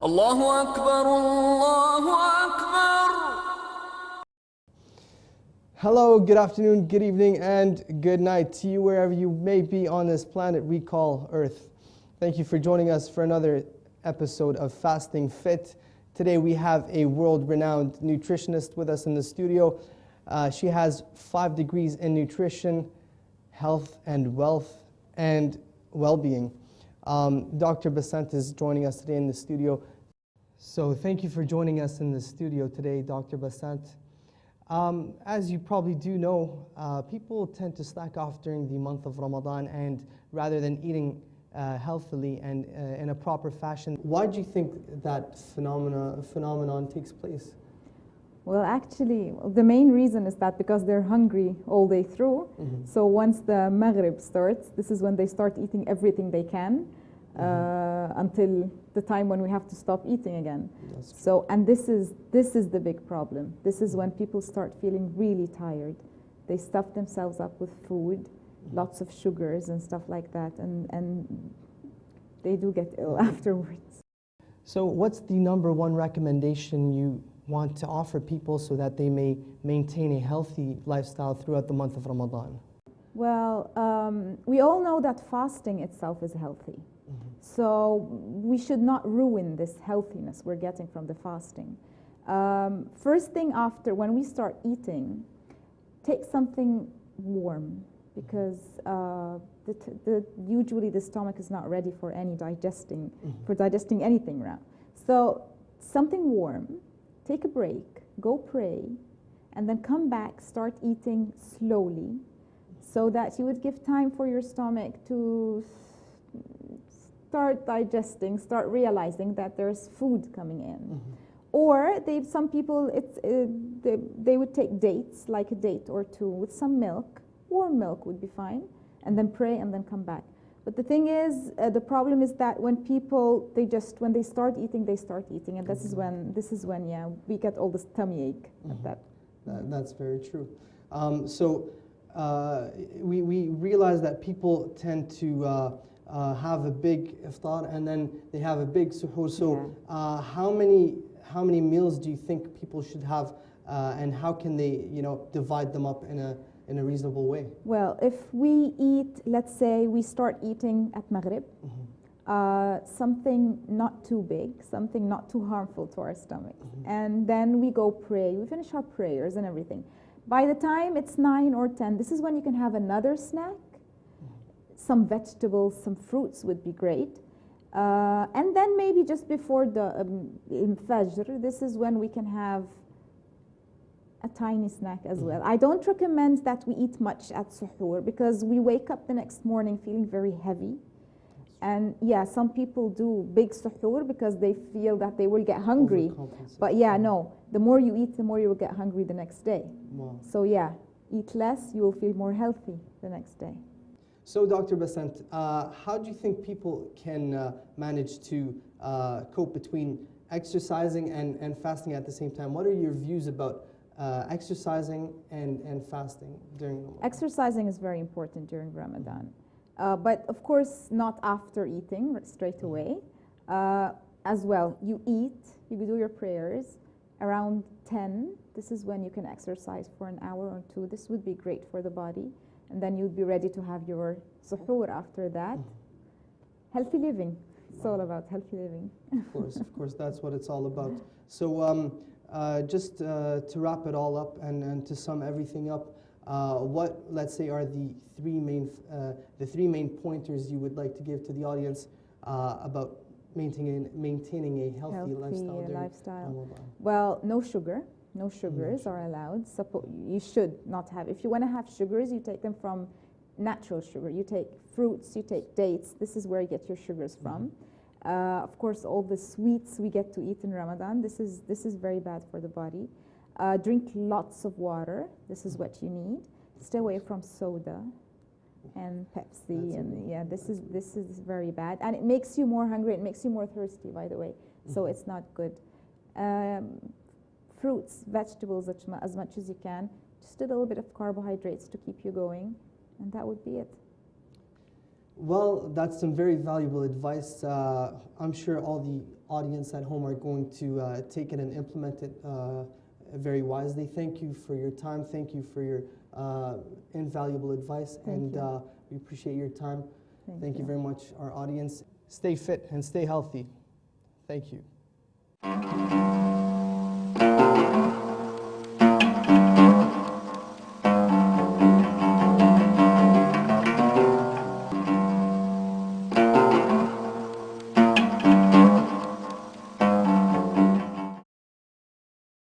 Allahu Akbar, Allahu Akbar. Hello, good afternoon, good evening, and good night to you wherever you may be on this planet we call Earth. Thank you for joining us for another episode of Fasting Fit. Today we have a world-renowned nutritionist with us in the studio. She has 5 degrees in nutrition, health and wealth, and well-being. Dr. Basanth is joining us today in the studio. So thank you for joining us in the studio today, Dr. Basanth. As you probably do know, people tend to slack off during the month of Ramadan, and rather than eating healthily and in a proper fashion. Why do you think that phenomenon takes place? Well, actually, the main reason is that because they're hungry all day through. Mm-hmm. So once the Maghrib starts, this is when they start eating everything they can until the time when we have to stop eating again. So, and this is the big problem. This is when people start feeling really tired. They stuff themselves up with food, lots of sugars and stuff like that, and they do get ill afterwards. So what's the #1 recommendation you want to offer people so that they may maintain a healthy lifestyle throughout the month of Ramadan? Well, we all know that fasting itself is healthy. Mm-hmm. So we should not ruin this healthiness we're getting from the fasting. First thing after, when we start eating, take something warm, because usually the stomach is not ready for any digesting, for digesting anything around. So something warm, take a break, go pray, and then come back, start eating slowly, so that you would give time for your stomach to start digesting, start realizing that there's food coming in. Mm-hmm. Or some people, they would take dates, like a date or two with some milk. Warm milk would be fine, and then pray and then come back. But the thing is, the problem is that when people, when they start eating, and this is when, yeah, we get all this tummy ache. Mm-hmm. That's very true. We realize that people tend to have a big iftar and then they have a big suhoor. So how many meals do you think people should have, and how can they divide them up in a reasonable way? Well, if we eat, let's say we start eating at Maghrib, something not too big, something not too harmful to our stomach, and then we go pray, we finish our prayers and everything. By the time it's 9 or 10, this is when you can have another snack. Some vegetables, some fruits would be great. And then maybe just before the Fajr, this is when we can have a tiny snack as well. I don't recommend that we eat much at suhoor, because we wake up the next morning feeling very heavy. And yeah, some people do big suhoor because they feel that they will get hungry. But yeah, no, the more you eat, the more you will get hungry the next day. Wow. So yeah, eat less, you will feel more healthy the next day. So Dr. Basanth, how do you think people can manage to cope between exercising and fasting at the same time? What are your views about exercising and fasting during Ramadan? Exercising is very important during Ramadan. But of course, not after eating straight away. As well, you eat, you do your prayers around 10. This is when you can exercise for an hour or 2. This would be great for the body. And then you'd be ready to have your suhoor after that. Healthy living. It's all about healthy living. Of course, that's what it's all about. So just to wrap it all up and to sum everything up, what, let's say, are the three main pointers you would like to give to the audience about maintaining a healthy lifestyle during Ramadan? Well, no sugar. No sugars are allowed. You should not have. If you want to have sugars, you take them from natural sugar. You take fruits, you take dates. This is where you get your sugars from. Of course, all the sweets we get to eat in Ramadan, this is very bad for the body. Drink lots of water. This is what you need. Stay away from soda and Pepsi, this is very bad, and it makes you more hungry. It makes you more thirsty, by the way. So it's not good. Fruits, vegetables, as much as you can. just a little bit of carbohydrates to keep you going, and that would be it. Well, that's some very valuable advice. I'm sure all the audience at home are going to take it and implement it very wisely. Thank you for your time. Thank you for your invaluable advice. Thank you. We appreciate your time. Thank you you. very much, our audience. Stay fit and stay healthy. Thank you.